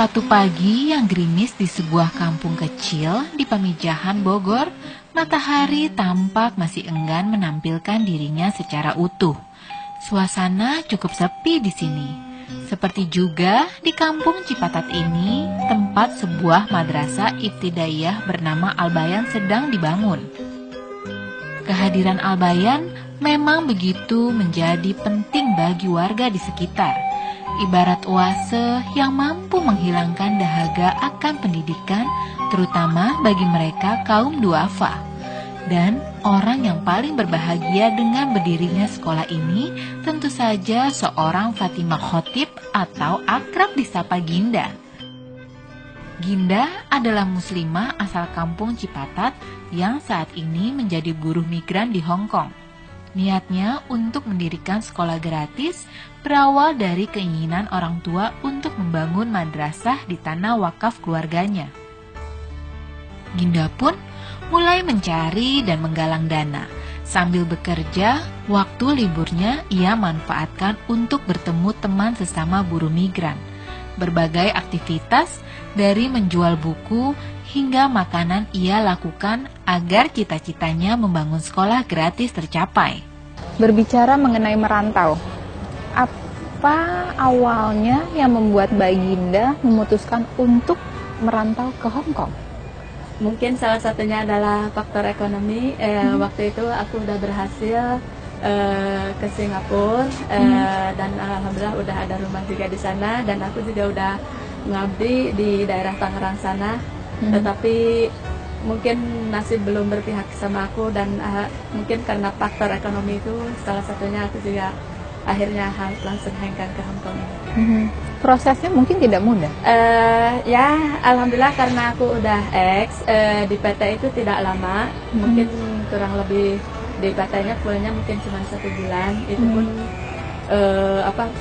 Satu pagi yang gerimis di sebuah kampung kecil di Pamijahan, Bogor, matahari tampak masih enggan menampilkan dirinya secara utuh. Suasana cukup sepi di sini. Seperti juga di kampung Cipatat ini, tempat sebuah madrasah ibtidaiyah bernama Al-Bayan sedang dibangun. Kehadiran Al-Bayan memang begitu menjadi penting bagi warga di sekitar. Ibarat oase yang mampu menghilangkan dahaga akan pendidikan, terutama bagi mereka kaum duafa. Dan orang yang paling berbahagia dengan berdirinya sekolah ini tentu saja seorang Fatimah Khotib atau akrab disapa Ginda. Ginda adalah muslimah asal kampung Cipatat yang saat ini menjadi buruh migran di Hong Kong. Niatnya untuk mendirikan sekolah gratis berawal dari keinginan orang tua untuk membangun madrasah di tanah wakaf keluarganya. Ginda pun mulai mencari dan menggalang dana. Sambil bekerja, waktu liburnya ia manfaatkan untuk bertemu teman sesama buruh migran. Berbagai aktivitas dari menjual buku hingga makanan ia lakukan agar cita-citanya membangun sekolah gratis tercapai. Berbicara mengenai merantau, apa awalnya yang membuat Baginda memutuskan untuk merantau ke Hong Kong? Mungkin salah satunya adalah faktor ekonomi. Waktu itu aku udah berhasil ke Singapura dan alhamdulillah udah ada rumah juga di sana, dan aku juga udah ngabdi di daerah Tangerang sana. Tetapi mungkin nasib belum berpihak sama aku, dan mungkin karena faktor ekonomi itu salah satunya aku juga akhirnya langsung hengkang ke Hong Kong. Prosesnya mungkin tidak mudah. Ya alhamdulillah karena aku udah di PT itu tidak lama, mungkin kurang lebih di PT-nya kuliahnya mungkin cuma 1 bulan. Itu pun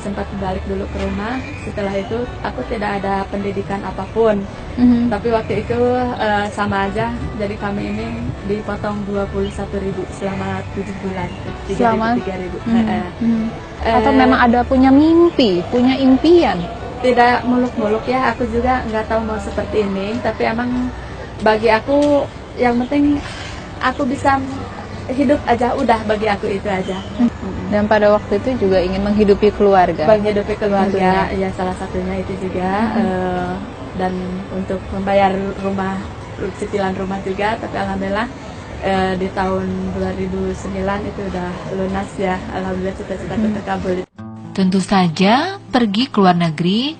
sempat balik dulu ke rumah. Setelah itu aku tidak ada pendidikan apapun. Tapi waktu itu sama aja. Jadi kami ini dipotong 21.000 selama 7 bulan. 3.000. Atau memang ada punya mimpi, punya impian? Tidak muluk-muluk ya. Aku juga nggak tahu mau seperti ini. Tapi emang bagi aku yang penting aku bisa hidup aja, udah bagi aku itu aja. Dan pada waktu itu juga ingin menghidupi keluarga. Menghidupi keluarga, ya salah satunya itu juga. Dan untuk membayar cicilan rumah juga. Tapi alhamdulillah di tahun 2009 itu udah lunas ya. Alhamdulillah cita-cita terkabul. Tentu saja pergi ke luar negeri,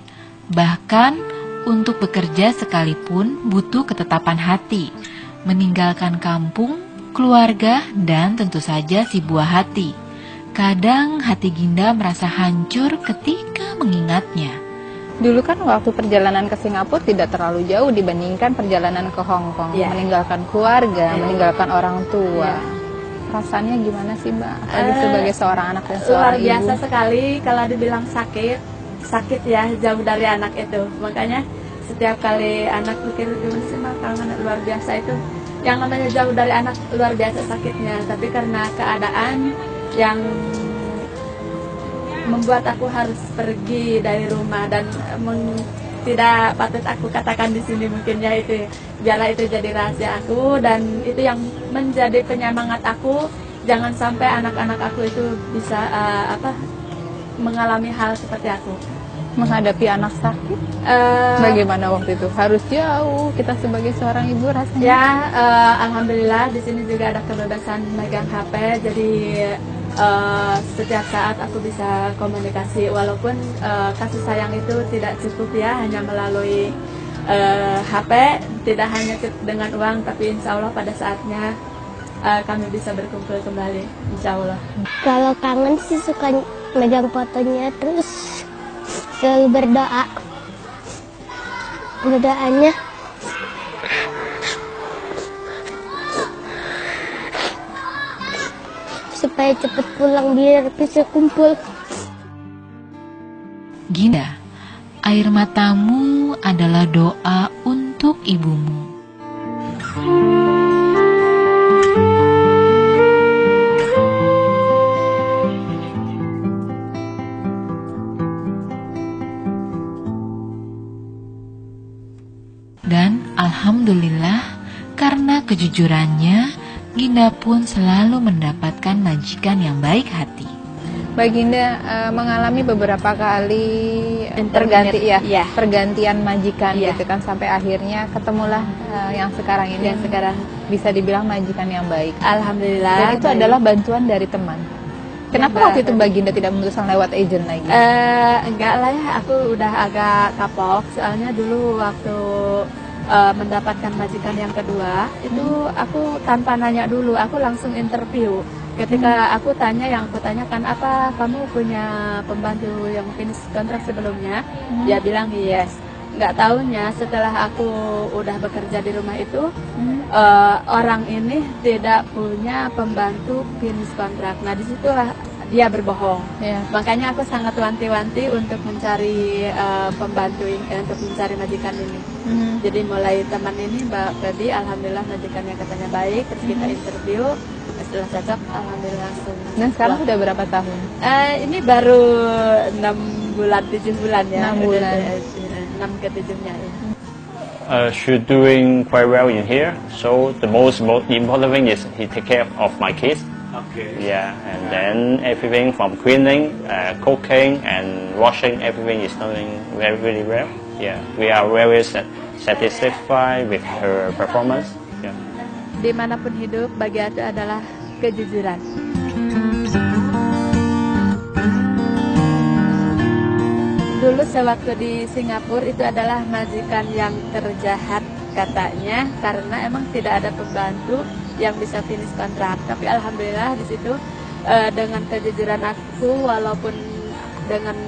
bahkan untuk bekerja sekalipun butuh ketetapan hati. Meninggalkan kampung, keluarga, dan tentu saja si buah hati. Kadang hati Ginda merasa hancur ketika mengingatnya. Dulu kan waktu perjalanan ke Singapura tidak terlalu jauh dibandingkan perjalanan ke Hong Kong. Meninggalkan keluarga, meninggalkan orang tua. Rasanya gimana sih Mbak? Sebagai seorang anak dan seorang ibu. Luar biasa sekali. Kalau dibilang sakit ya, jauh dari anak itu. Makanya setiap kali anak pikir gimana sih Mbak, kangen luar biasa itu. Yang namanya jauh dari anak luar biasa sakitnya. Tapi karena keadaan yang membuat aku harus pergi dari rumah, dan tidak patut aku katakan di sini mungkin ya, itu biarlah itu jadi rahasia aku, dan itu yang menjadi penyemangat aku. Jangan sampai anak-anak aku itu bisa mengalami hal seperti aku. Menghadapi anak sakit, bagaimana waktu itu? Harus jauh, kita sebagai seorang ibu rasanya? Ya, alhamdulillah di sini juga ada kebebasan megang HP, jadi setiap saat aku bisa komunikasi, walaupun kasih sayang itu tidak cukup ya, hanya melalui HP, tidak hanya dengan uang, tapi insya Allah pada saatnya kami bisa berkumpul kembali, insya Allah. Kalau kangen sih suka megang fotonya, terus selalu berdoa. Berdoanya supaya cepat pulang biar bisa kumpul. Ginda, air matamu adalah doa untuk ibumu. kejujurannya, Ginda pun selalu mendapatkan majikan yang baik hati. Baginda mengalami beberapa kali pergantian majikan gitu kan, sampai akhirnya ketemulah yang sekarang ini, yang sekarang bisa dibilang majikan yang baik. alhamdulillah. Dan itu adalah bantuan dari teman. Kenapa Ya, waktu itu Baginda tidak memutuskan lewat agent lagi? Enggak lah ya, aku udah agak kapok soalnya dulu waktu mendapatkan majikan yang kedua itu aku tanpa nanya dulu, aku langsung interview. Ketika aku tanya, yang aku tanyakan, apa kamu punya pembantu yang finish kontrak sebelumnya? Dia bilang yes. Nggak taunya setelah aku udah bekerja di rumah itu, orang ini tidak punya pembantu finish kontrak. Nah disitulah dia berbohong. Makanya aku sangat wanti-wanti untuk mencari pembantu ini, untuk mencari majikan ini. Jadi mulai teman ini Mbak Feby, alhamdulillah majikannya katanya baik, terus kita interview, setelah cocok alhamdulillah langsung. Dan sekarang sudah berapa tahun? Ini baru 6 bulan 7 bulan ya. 6 bulan. 6 ke 7-nya ya. She's doing quite well in here. So the most important thing is he take care of my kids. Okay. Yeah, and then everything from cleaning, cooking, and washing, everything is doing very, really well. Yeah, we are very satisfied with her performance. Yeah. Dimanapun hidup, bagi aku adalah kejujuran. Dulu sewaktu di Singapura itu adalah majikan yang terjahat katanya, karena emang tidak ada pembantu yang bisa finish kontrak. Tapi alhamdulillah di situ dengan kejujuran aku, walaupun dengan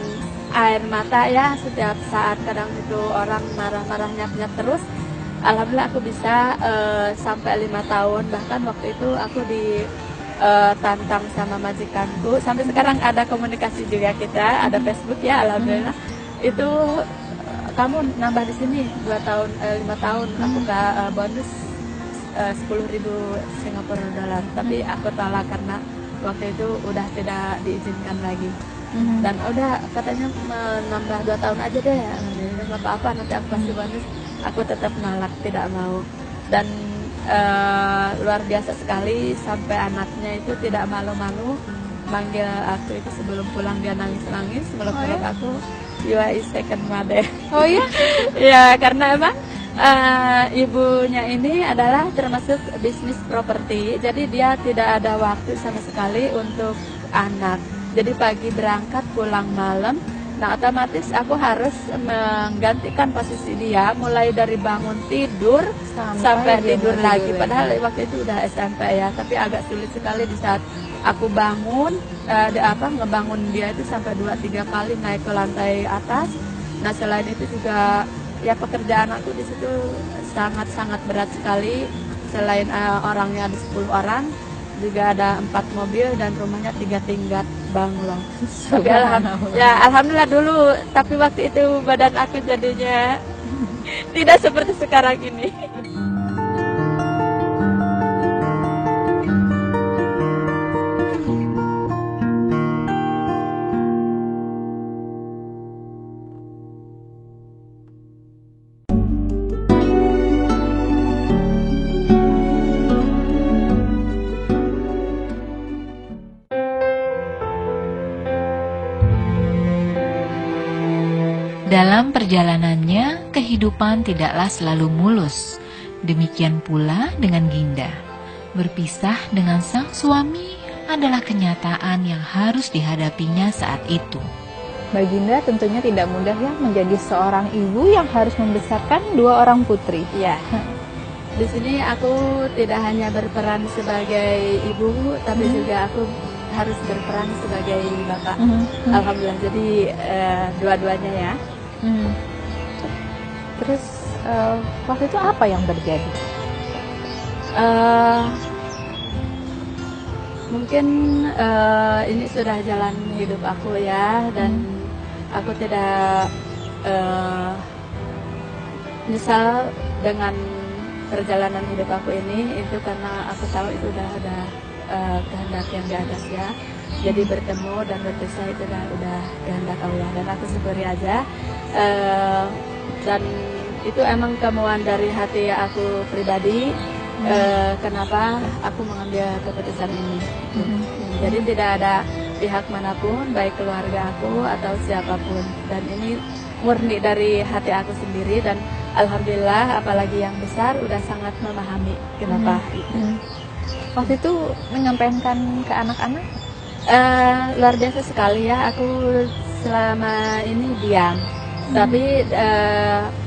air mata ya setiap saat, kadang itu orang marah-marahnya terus, alhamdulillah aku bisa sampai 5 tahun. Bahkan waktu itu aku ditantang sama majikanku, sampai sekarang ada komunikasi juga, kita ada Facebook ya, alhamdulillah. Itu kamu nambah di sini 5 tahun, aku bonus 10.000 Singapura dolar, tapi aku tolak karena waktu itu udah tidak diizinkan lagi. Dan udah katanya menambah 2 tahun aja deh, nggak apa-apa, nanti aku kasih bonus. Aku tetap nolak, tidak mau. Dan luar biasa sekali, sampai anaknya itu tidak malu-malu manggil aku itu sebelum pulang, dia nangis-nangis meluk aku, you are his second mother. Oh ya? Ya, karena emang ibunya ini adalah termasuk bisnis properti, jadi dia tidak ada waktu sama sekali untuk anak. Jadi pagi berangkat, pulang malam. Nah otomatis aku harus menggantikan posisi dia, mulai dari bangun tidur sampai tidur lagi. Padahal waktu itu udah SMP ya, tapi agak sulit sekali di saat aku bangun, ngebangun dia itu sampai 2-3 kali naik ke lantai atas. Nah selain itu juga ya pekerjaan aku di situ sangat-sangat berat sekali. Selain orangnya ada 10 orang, juga ada 4 mobil dan rumahnya 3 tingkat banglo. Tapi alhamdulillah dulu, tapi waktu itu badan aku jadinya tidak seperti sekarang ini. Dalam perjalanannya, kehidupan tidaklah selalu mulus. Demikian pula dengan Ginda. Berpisah dengan sang suami adalah kenyataan yang harus dihadapinya saat itu. Baginda tentunya tidak mudah ya menjadi seorang ibu yang harus membesarkan 2 orang putri. Ya. Di sini aku tidak hanya berperan sebagai ibu, tapi juga aku harus berperan sebagai bapak. Alhamdulillah, jadi dua-duanya ya. Terus waktu itu apa yang terjadi? Mungkin ini sudah jalan hidup aku ya, dan aku tidak nyesal dengan perjalanan hidup aku ini, itu karena aku tahu itu udah kehendak yang di atas ya. Jadi bertemu dan berpisah itu udah kehendak Allah, dan aku syukuri aja. Dan itu emang kemauan dari hati aku pribadi. kenapa aku mengambil keputusan ini. Jadi tidak ada pihak manapun, baik keluarga aku atau siapapun, dan ini murni dari hati aku sendiri, dan alhamdulillah apalagi yang besar udah sangat memahami kenapa. Waktu itu menyampaikan ke anak-anak? Luar biasa sekali ya, aku selama ini diam, tapi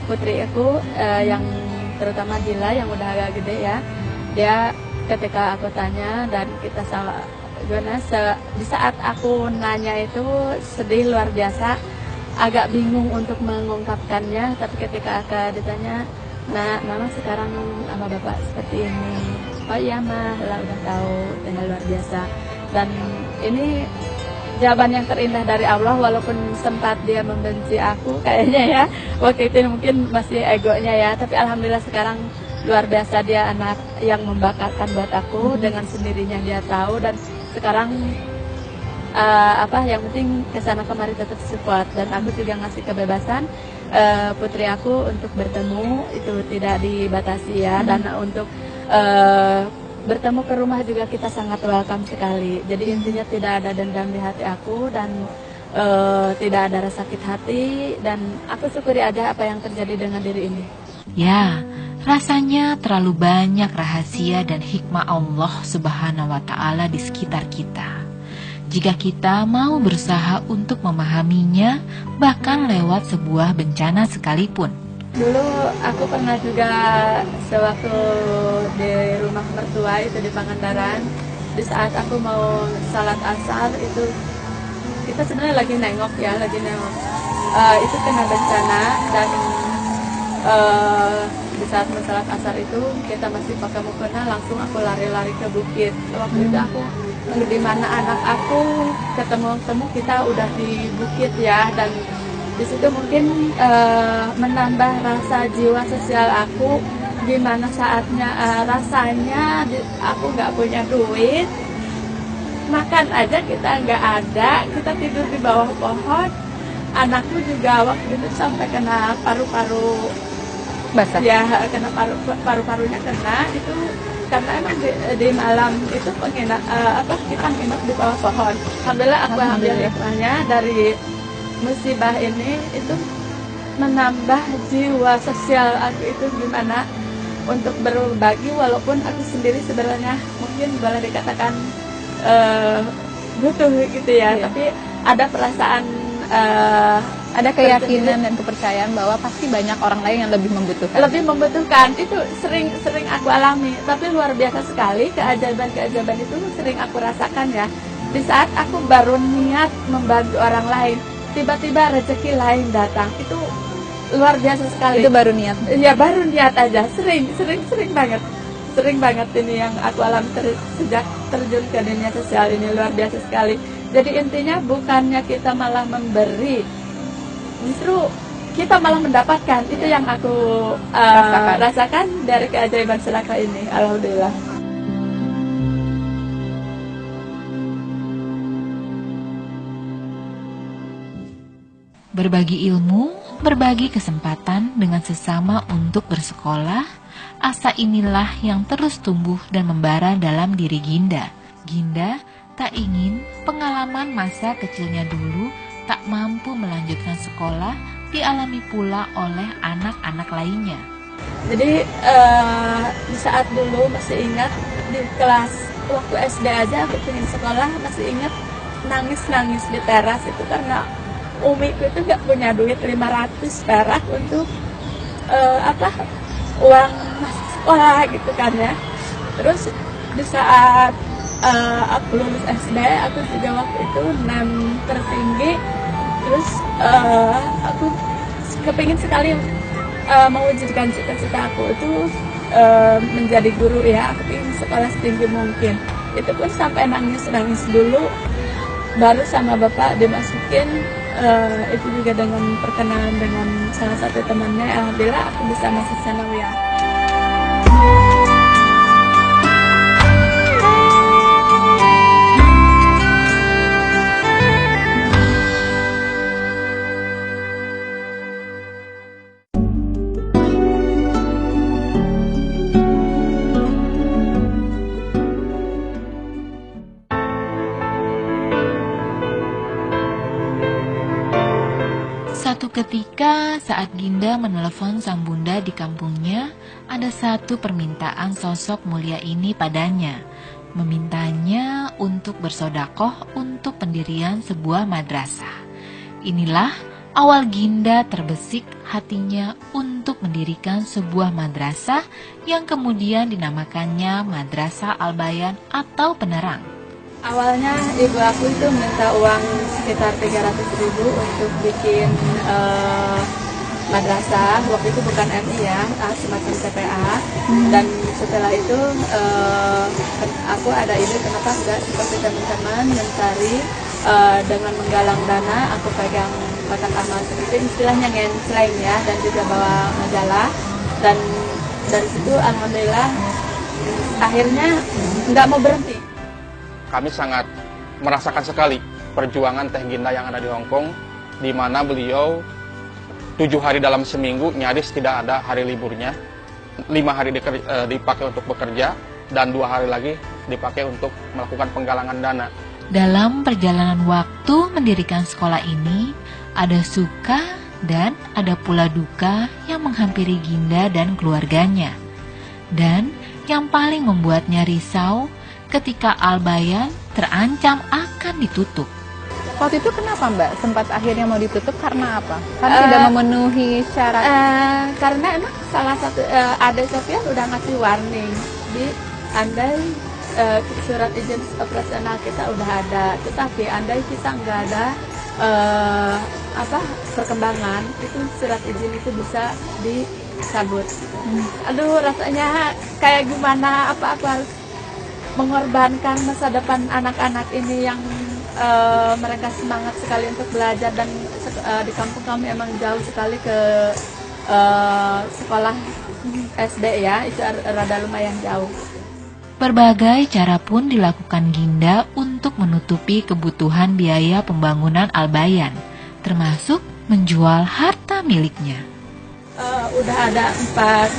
putri aku yang terutama Dila yang udah agak gede ya, dia ketika aku tanya dan kita salah gimana di saat aku nanya itu sedih luar biasa, agak bingung untuk mengungkapkannya, tapi ketika aku ditanya, nah mama sekarang sama bapak seperti ini, oh iya mah lah udah tahu, dengan luar biasa. Dan ini jawaban yang terindah dari Allah, walaupun sempat dia membenci aku kayaknya ya, waktu itu mungkin masih egonya ya, tapi alhamdulillah sekarang luar biasa, dia anak yang membanggakan buat aku, dengan sendirinya dia tahu, dan sekarang yang penting kesana kemari tetap support, dan aku juga ngasih kebebasan putri aku untuk bertemu, itu tidak dibatasi ya, dan untuk bertemu ke rumah juga kita sangat welcome sekali. Jadi intinya tidak ada dendam di hati aku, dan tidak ada rasa sakit hati, dan aku syukuri aja apa yang terjadi dengan diri ini. Ya, rasanya terlalu banyak rahasia dan hikmah Allah Subhanahu wa Ta'ala di sekitar kita. Jika kita mau berusaha untuk memahaminya, bahkan lewat sebuah bencana sekalipun. Dulu aku pernah juga sewaktu di rumah mertua itu di Pangandaran, di saat aku mau salat asar itu, kita sebenarnya lagi nengok. Itu kena bencana, dan di saat mau salat asar itu kita masih pakai mukena, langsung aku lari-lari ke bukit. Waktu itu aku di mana anak aku ketemu kita udah di bukit ya, dan di situ mungkin menambah rasa jiwa sosial aku, gimana saatnya rasanya aku nggak punya duit, makan aja kita nggak ada, kita tidur di bawah pohon, anakku juga waktu itu sampai kena paru-paru Basah? Ya, kena paru-parunya kena itu, karena emang di malam itu kita nginep di bawah pohon. Alhamdulillah aku ambil hikmahnya dari musibah ini, itu menambah jiwa sosial aku itu gimana untuk berbagi, walaupun aku sendiri sebenarnya mungkin boleh dikatakan butuh gitu ya, tapi ada perasaan ada keyakinan dan kepercayaan bahwa pasti banyak orang lain yang lebih membutuhkan. Itu sering aku alami, tapi luar biasa sekali keajaiban itu sering aku rasakan ya. Di saat aku baru niat membantu orang lain, tiba-tiba rezeki lain datang, itu luar biasa sekali. Itu baru niat? Ya baru niat aja, sering banget ini yang aku alami sejak terjun ke dunia sosial ini, luar biasa sekali. Jadi intinya bukannya kita malah memberi, justru kita malah mendapatkan. Itu yang aku rasakan dari keajaiban sedekah ini, alhamdulillah. Berbagi ilmu, berbagi kesempatan dengan sesama untuk bersekolah, asa inilah yang terus tumbuh dan membara dalam diri Ginda. Ginda tak ingin pengalaman masa kecilnya dulu tak mampu melanjutkan sekolah dialami pula oleh anak-anak lainnya. Jadi di saat dulu masih ingat di kelas waktu SD aja aku pengen sekolah, masih ingat nangis di teras itu karena umiku itu gak punya duit 500 perak untuk uang sekolah gitu kan ya. Terus di saat aku lulus SD, aku juga waktu itu 6 tertinggi. Terus aku kepingin sekali mewujudkan cita-cita aku itu menjadi guru ya. Aku ingin sekolah setinggi mungkin. Itu pun sampai nangis dulu, baru sama bapak dimasukin. Itu juga dengan perkenalan dengan salah satu temannya, alhamdulillah aku bisa masuk sanawiyah. Suatu ketika saat Ginda menelepon sang bunda di kampungnya, ada satu permintaan sosok mulia ini padanya. Memintanya untuk bersodakoh untuk pendirian sebuah madrasah. Inilah awal Ginda terbesik hatinya untuk mendirikan sebuah madrasah yang kemudian dinamakannya Madrasah Al-Bayan atau Penerang. Awalnya ibu aku itu minta uang sekitar 300.000 untuk bikin madrasah. Waktu itu bukan MI ya, semacam TPA. Dan setelah itu aku ada ide kenapa enggak seperti teman-teman mencari dengan menggalang dana. Aku pegang kotak amal sedikit, istilahnya ngensleng ya, dan juga bawa majalah. Dan dari situ alhamdulillah akhirnya nggak mau berhenti. Kami sangat merasakan sekali perjuangan Teh Ginda yang ada di Hong Kong, di mana beliau 7 hari dalam seminggu nyaris tidak ada hari liburnya, 5 hari dipakai untuk bekerja, dan 2 hari lagi dipakai untuk melakukan penggalangan dana. Dalam perjalanan waktu mendirikan sekolah ini, ada suka dan ada pula duka yang menghampiri Ginda dan keluarganya. Dan yang paling membuatnya risau ketika Al-Bayan terancam akan ditutup. Waktu itu kenapa Mbak sempat akhirnya mau ditutup karena apa? Karena tidak memenuhi syarat. Karena emang salah satu Ade Sofian udah ngasih warning di andai surat izin operasional kita udah ada, tetapi andai kita nggak ada perkembangan, itu surat izin itu bisa dicabut. Aduh, rasanya kayak gimana, apa aku harus mengorbankan masa depan anak-anak ini yang mereka semangat sekali untuk belajar, dan di kampung kami emang jauh sekali ke sekolah SD ya, itu rada lumayan jauh. Berbagai cara pun dilakukan Ginda untuk menutupi kebutuhan biaya pembangunan Al-Bayan, termasuk menjual harta miliknya. Udah ada 4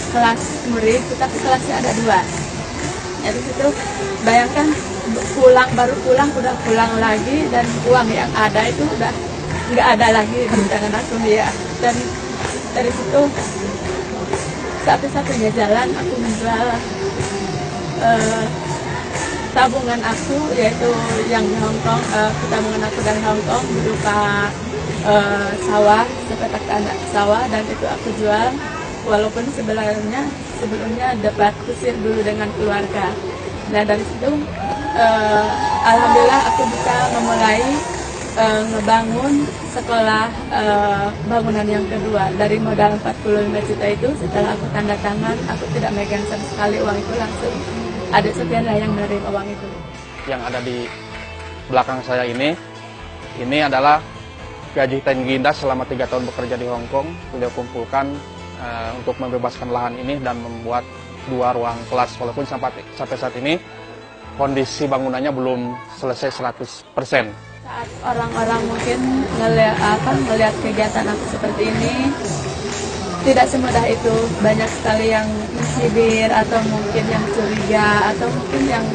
kelas murid, tetapi kelasnya ada 2. Jadi itu bayangkan baru pulang udah pulang lagi, dan uang yang ada itu udah nggak ada lagi di tangan aku ya. Dan dari situ satu-satunya jalan aku menjual tabungan aku, yaitu yang di Hong Kong, tabungan aku dari Hong Kong berupa sawah, sepetak tanah sawah, dan itu aku jual. Walaupun sebelumnya dapat kusir dulu dengan keluarga. Nah dari situ alhamdulillah aku bisa memulai ngebangun sekolah bangunan yang kedua. Dari modal 45 juta itu, setelah aku tanda tangan, aku tidak megang sama sekali uang itu, langsung Ade Sofian lah yang menerima uang itu. Yang ada di belakang saya ini adalah gaji Teh Ginda selama 3 tahun bekerja di Hong Kong. Beliau kumpulkan untuk membebaskan lahan ini dan membuat 2 ruang kelas, walaupun sampai saat ini kondisi bangunannya belum selesai 100%. Saat orang-orang mungkin ngelihat kegiatan aku seperti ini, tidak semudah itu. Banyak sekali yang mencibir, atau mungkin yang curiga, atau mungkin yang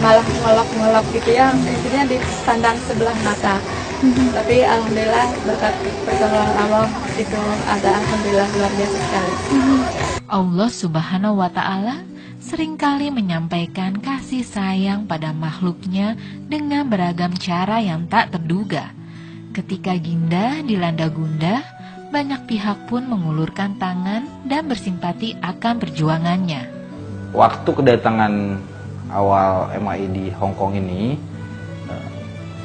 malah ngolok-ngolok gitu ya, intinya dipandang sebelah mata. Tapi alhamdulillah berkat pertolongan Allah itu ada, alhamdulillah luar biasa sekali. Allah Subhanahu wa Ta'ala seringkali menyampaikan kasih sayang pada makhluknya dengan beragam cara yang tak terduga. Ketika Ginda dilanda gundah, banyak pihak pun mengulurkan tangan dan bersimpati akan perjuangannya. Waktu kedatangan awal MAI di Hong Kong ini,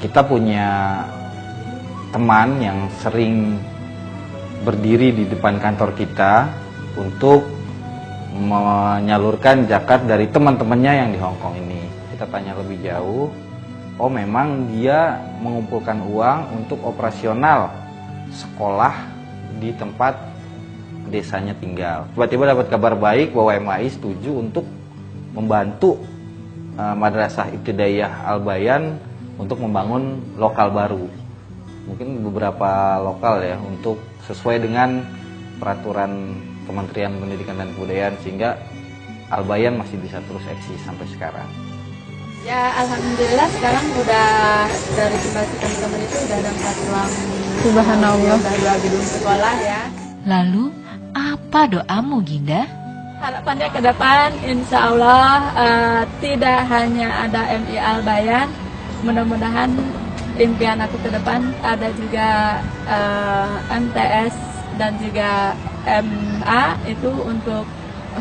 kita punya teman yang sering berdiri di depan kantor kita untuk menyalurkan zakat dari teman-temannya yang di Hong Kong ini. Kita tanya lebih jauh, oh memang dia mengumpulkan uang untuk operasional sekolah di tempat desanya tinggal. Tiba-tiba dapat kabar baik bahwa MAI setuju untuk membantu Madrasah Ibtidaiyah Al-Bayan untuk membangun lokal baru. Mungkin beberapa lokal ya, untuk sesuai dengan peraturan Kementerian Pendidikan dan Kebudayaan, sehingga Al-Bayan masih bisa terus eksis sampai sekarang. Ya alhamdulillah sekarang udah dari simpati teman-teman itu udah ada 4 ruang. Subhanallah. Udah 2 gedung sekolah ya. Lalu, apa doamu, Ginda? Harapannya ke depan, insya Allah tidak hanya ada MI Al-Bayan, mudah-mudahan impian aku ke depan ada juga MTS dan juga MA itu untuk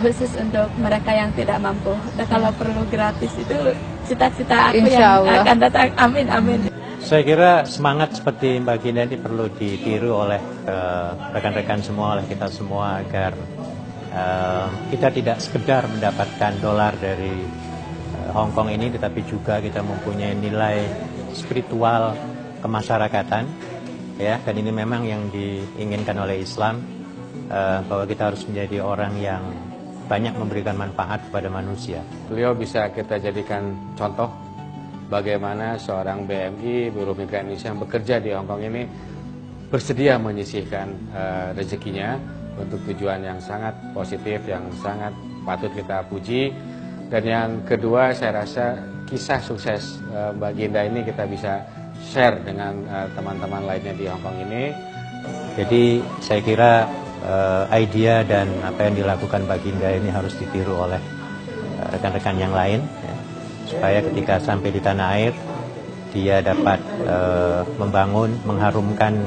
khusus untuk mereka yang tidak mampu. Dan kalau perlu gratis itu cita-cita aku Insya yang Allah. akan datang. Amin, amin. Saya kira semangat seperti Mbak Ginda ini perlu ditiru oleh rekan-rekan semua, oleh kita semua agar kita tidak sekedar mendapatkan dolar dari Hong Kong ini, tetapi juga kita mempunyai nilai spiritual kemasyarakatan, ya. Dan ini memang yang diinginkan oleh Islam, bahwa kita harus menjadi orang yang banyak memberikan manfaat kepada manusia. Beliau bisa kita jadikan contoh bagaimana seorang BMI, buruh migran Indonesia yang bekerja di Hong Kong ini bersedia menyisihkan rezekinya untuk tujuan yang sangat positif, yang sangat patut kita puji. Dan yang kedua, saya rasa kisah sukses Mbak Ginda ini kita bisa share dengan teman-teman lainnya di Hong Kong ini. Jadi saya kira idea dan apa yang dilakukan Mbak Ginda ini harus ditiru oleh rekan-rekan yang lain, ya, supaya ketika sampai di tanah air dia dapat membangun, mengharumkan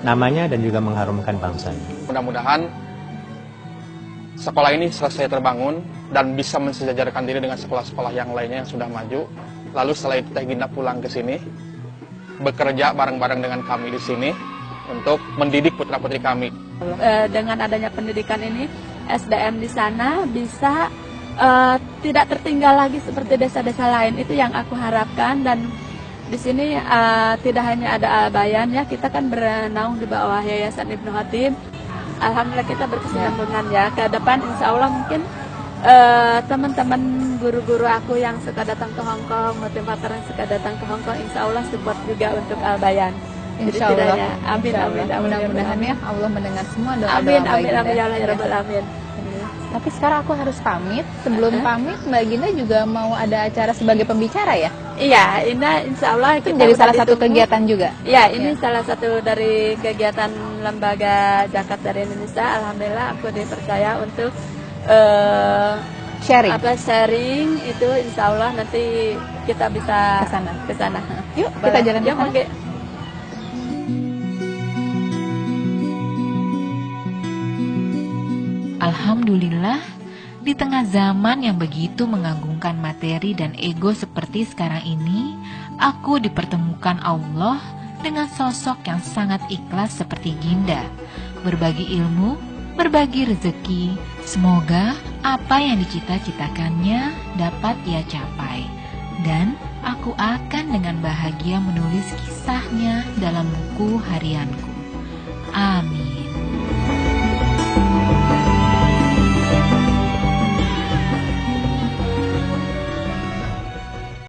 namanya dan juga mengharumkan bangsanya. Mudah-mudahan sekolah ini selesai terbangun dan bisa mensejajarkan diri dengan sekolah-sekolah yang lainnya yang sudah maju. Lalu setelah itu Teh Ginda pulang ke sini, bekerja bareng-bareng dengan kami di sini untuk mendidik putra-putri kami. Dengan adanya pendidikan ini, SDM di sana bisa tidak tertinggal lagi seperti desa-desa lain. Itu yang aku harapkan. Dan di sini tidak hanya ada Al-Bayan, ya, kita kan bernaung di bawah Yayasan Ibnu Khatib. Alhamdulillah kita berkesinambungan ya. Ke depan insya Allah mungkin teman-teman guru-guru aku yang suka datang ke Hong Kong, motivator yang suka datang ke Hong Kong, insya Allah support juga untuk Al-Bayan. Insya Allah. Amin, amin, amin. Mudah-mudahan ya Allah mendengar semua doa-doa Amin, Mbak amin, Ginda. amin, ya Allah, ya Rabbal Alamin. Tapi sekarang aku harus pamit. Sebelum pamit, Mbak Ginda juga mau ada acara sebagai pembicara ya? Iya, ini insya Allah Itu kita menjadi udah salah satu ditunggu. kegiatan juga. Ya, ini salah satu dari kegiatan lembaga zakat dari Indonesia. Alhamdulillah aku dipercaya untuk sharing itu insya Allah nanti kita bisa ke sana. Yuk, kita jalan ke sana. Oke. Alhamdulillah, di tengah zaman yang begitu mengagungkan materi dan ego seperti sekarang ini, aku dipertemukan Allah dengan sosok yang sangat ikhlas seperti Ginda. Berbagi ilmu, berbagi rezeki, semoga apa yang dicita-citakannya dapat ia capai. Dan aku akan dengan bahagia menulis kisahnya dalam buku harianku. Amin.